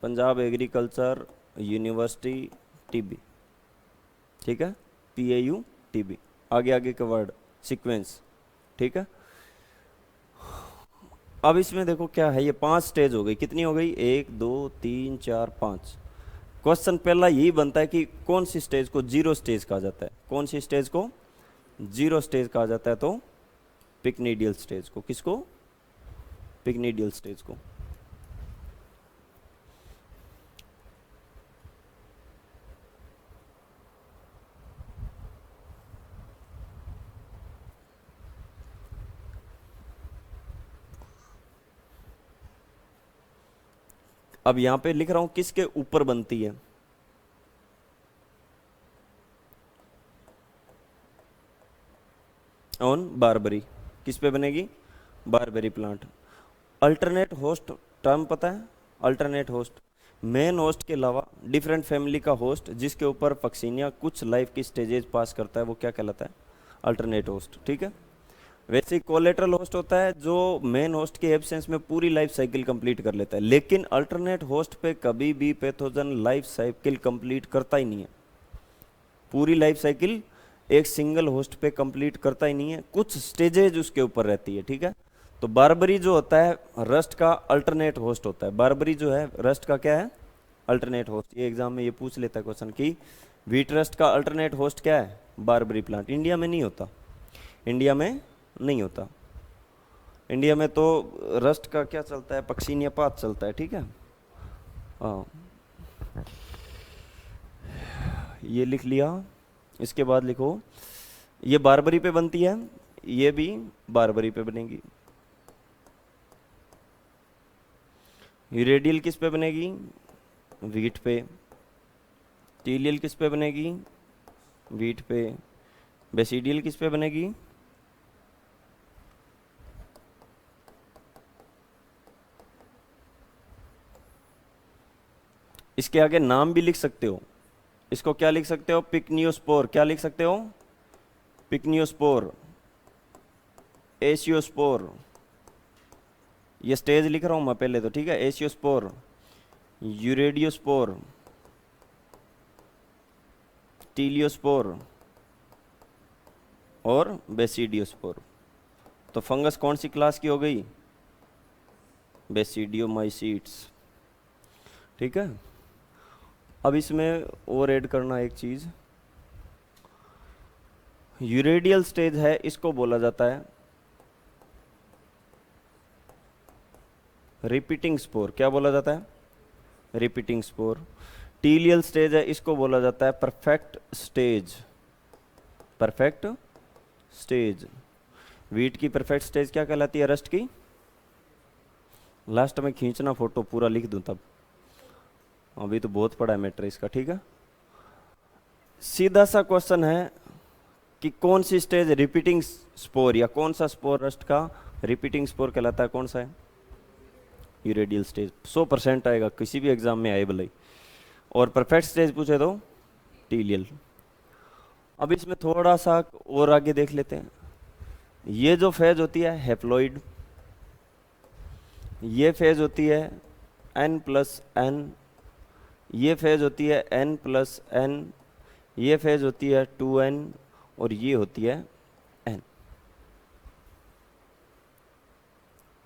Punjab agriculture university TB, ठीक है, PAU TB, आगे आगे के वर्ड सीक्वेंस, ठीक है। अब इसमें देखो क्या है, ये 5 स्टेज हो गई, कितनी हो गई, 1 2 3 4 5। क्वेश्चन पहला यही बनता है कि कौन सी स्टेज को जीरो स्टेज कहा जाता है, कौन सी स्टेज को जीरो स्टेज कहा जाता है, तो पिक्निडियल स्टेज को, किसको, पिक्निडियल स्टेज को। अब यहां पे लिख रहा हूं किसके ऊपर बनती है, ऑन बारबरी, किस पे बनेगी, Barbari plant. Alternate host term पता है, अल्टरनेट होस्ट मेन होस्ट के अलावा डिफरेंट फैमिली का होस्ट जिसके ऊपर पक्सिनिया कुछ लाइफ की स्टेजेज पास करता है, वो क्या कहलाता है, अल्टरनेट होस्ट, ठीक है। वैसे ही कोलेटरल होस्ट होता है जो मेन होस्ट के एब्सेंस में पूरी लाइफ साइकिल कंप्लीट कर लेता है, लेकिन अल्टरनेट होस्ट पे कभी भी पैथोजन लाइफ साइकिल कंप्लीट करता ही नहीं है, पूरी लाइफ साइकिल एक सिंगल होस्ट पे कंप्लीट करता ही नहीं है, कुछ स्टेजेज उसके ऊपर रहती है, ठीक है। तो बारबरी जो होता है रस्ट का अल्टरनेट होस्ट होता है, बारबरी जो है रस्ट का क्या है, अल्टरनेट होस्ट। ये एग्जाम में ये पूछ लेता है क्वेश्चन कि व्हीट रस्ट का अल्टरनेट होस्ट क्या है, बारबरी प्लांट। इंडिया में नहीं होता, इंडिया में नहीं होता, इंडिया में तो रस्ट का क्या चलता है, पक्सिनिया पात चलता है, ठीक है। हाँ, ये लिख लिया। इसके बाद लिखो, ये बारबरी पे बनती है, ये भी बारबरी पे बनेगी। यूरेडियल किस पे बनेगी, वीट पे। टीलियल किस पे बनेगी, वीट पे। बेसिडियल किस पे बनेगी, इसके आगे नाम भी लिख सकते हो, इसको क्या लिख सकते हो, पिक्नियोस्पोर, क्या लिख सकते हो, पिक्नियोस्पोर, एशियोस्पोर। ये स्टेज लिख रहा हूं मैं पहले तो, ठीक है, एशियोस्पोर, यूरेडियोस्पोर, टीलियोस्पोर और बेसिडियोस्पोर। तो फंगस कौन सी क्लास की हो गई, बेसिडियोमाइसीट्स, ठीक है। अब इसमें और ऐड करना एक चीज, यूरेडियल स्टेज है, इसको बोला जाता है रिपीटिंग स्पोर, क्या बोला जाता है, रिपीटिंग स्पोर। टीलियल स्टेज है, इसको बोला जाता है perfect stage, perfect stage. Wheat की परफेक्ट स्टेज क्या कहलाती है, रस्ट की, लास्ट में खींचना फोटो पूरा लिख दूं तब, अभी तो बहुत पड़ा है मैटर इसका, ठीक है। सीधा सा क्वेश्चन है कि कौन सी स्टेज रिपीटिंग स्पोर, या कौन सा स्पोर रस्ट का रिपीटिंग स्पोर कहलाता है, कौन सा है, यूरेडियल स्टेज। 100% आएगा, किसी भी एग्जाम में आए भले। और परफेक्ट स्टेज पूछे तो टीलियल। अब इसमें थोड़ा सा और आगे देख लेते हैं, ये जो फेज होती है हैप्लॉइड, ये फेज होती है N+N, ये फेज होती है N+N, ये फेज होती है 2N, और ये होती है N,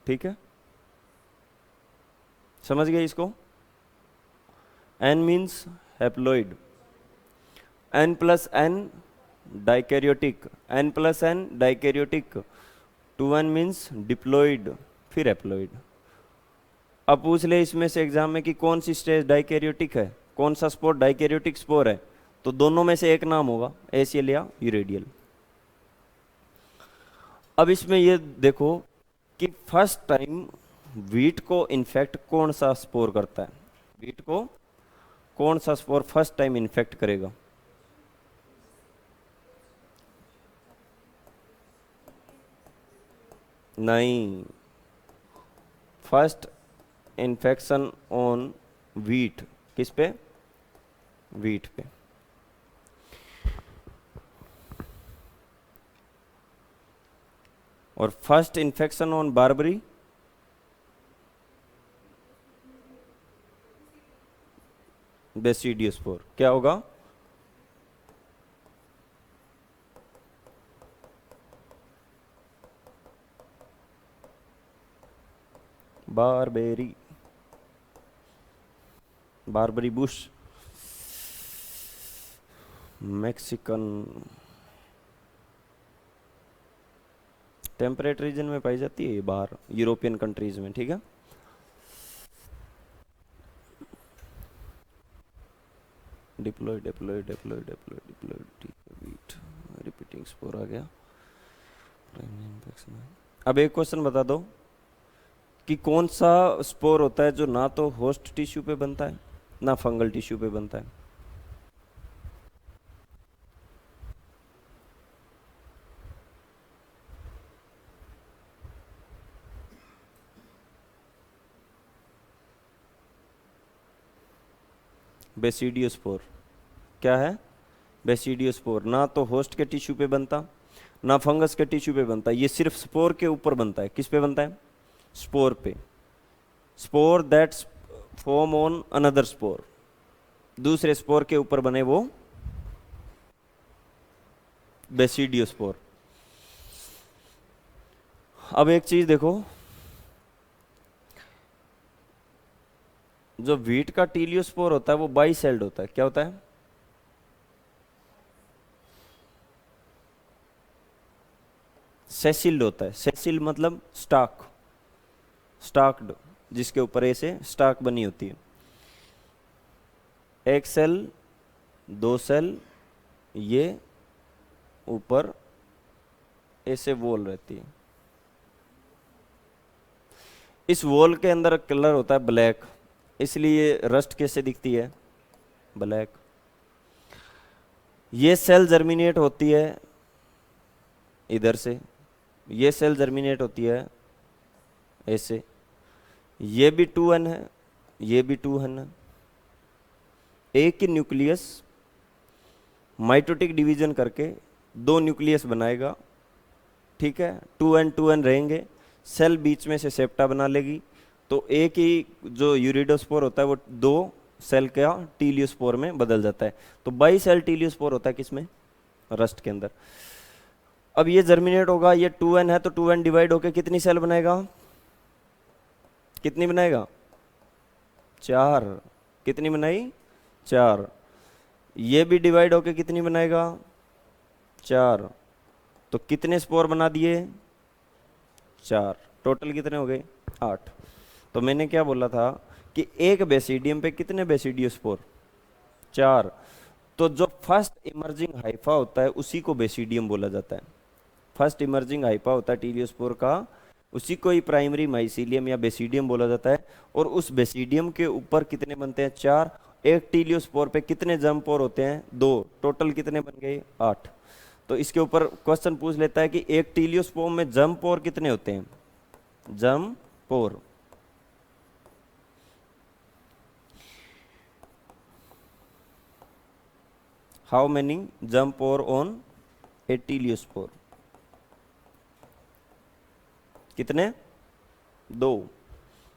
ठीक है, समझ गए इसको। N means haploid, N+N dikaryotic, N+N dikaryotic, 2N means diploid, फिर हैप्लॉइड। अब पूछ ले इसमें से एग्जाम में कि कौन सी स्टेज डाइकैरियोटिक है, कौन सा स्पोर डाइकैरियोटिक स्पोर है, तो दोनों में से एक नाम होगा, एसियल या यूरेडियल। अब इसमें ये देखो कि फर्स्ट टाइम वीट को इन्फेक्ट कौन सा स्पोर करता है, वीट को कौन सा स्पोर फर्स्ट टाइम इन्फेक्ट करेगा, नहीं, फर्स्ट इन्फेक्शन ऑन वीट, किस पे, वीट पे। और first infection on barberry, basidiospore क्या होगा? Barberry, barberry bush, Mexican, temperate region में पाई जाती है ये बाहर यूरोपियन कंट्रीज में, ठीक है। Deploy deploy deploy deploy deploy, ठीक है, बीट रिपीटिंग स्पोर आ गया। अब एक क्वेश्चन बता दो कि कौन सा स्पोर होता है जो ना तो होस्ट टिश्यू पे बनता है ना फंगल टिश्यू पे बनता है? बेसिडियोस्पोर क्या है? बेसिडियोस्पोर ना तो होस्ट के टिश्यू पे बनता ना फंगस के टिश्यू पे बनता, ये सिर्फ स्पोर के ऊपर बनता है। किस पे बनता है? स्पोर पे। Spore that form on another spore, दूसरे स्पोर के ऊपर बने वो बेसिडियोस्पोर। अब एक चीज देखो, जो व्हीट का टीलियोस्पोर होता है वो बाई सेल्ड होता है। क्या होता है? सेसिल्ड होता है। सेसिल मतलब स्टाक, स्टाक्ड, जिसके ऊपर ऐसे स्टाक बनी होती है। एक सेल, दो सेल, ये ऊपर ऐसे वॉल रहती है। इस वॉल के अंदर कलर होता है ब्लैक, इसलिए रस्ट कैसे दिखती है? ब्लैक। ये सेल जर्मिनेट होती है इधर से, ये सेल जर्मिनेट होती है ऐसे, ये भी 2n है, ये भी 2n है। एक ही न्यूक्लियस माइटोटिक डिवीजन करके दो न्यूक्लियस बनाएगा, ठीक है। 2n 2n रहेंगे, सेल बीच में से सेप्टा बना लेगी, तो एक ही जो यूरिडोस्पोर होता है वो दो सेल का टीलियोस्पोर में बदल जाता है। तो बाई सेल टीलियोस्पोर होता है किसमें? रस्ट के अंदर। अब ये जर्मिनेट होगा, ये 2n है, तो 2n डिवाइड होके कितनी सेल बनाएगा? कितनी बनाएगा? 4। कितनी बनाई? 4। ये भी डिवाइड होके कितनी बनाएगा? 4। तो कितने स्पोर बना दिए? 4। टोटल कितने हो गए? 8। तो मैंने क्या बोला था कि एक बेसिडियम पे कितने बेसिडियोस्पोर? 4। तो जो फर्स्ट इमर्जिंग हाइफा होता है उसी को बेसिडियम बोला जाता है। फर्स्ट इमर्जिंग हाइफा होता है टीलियोस्पोर का, उसी को ही प्राइमरी माइसीलियम या बेसिडियम बोला जाता है। और उस बेसिडियम के ऊपर कितने बनते हैं? 4। एक टीलियोस्पोर पे कितने जर्म पोर होते हैं? 2। टोटल कितने बन गए? 8। तो इसके ऊपर क्वेश्चन पूछ लेता है कि एक टीलियोस्पोर में जर्म पोर कितने होते हैं? Germ pore. How many germ pore on a teliospore? कितने? 2।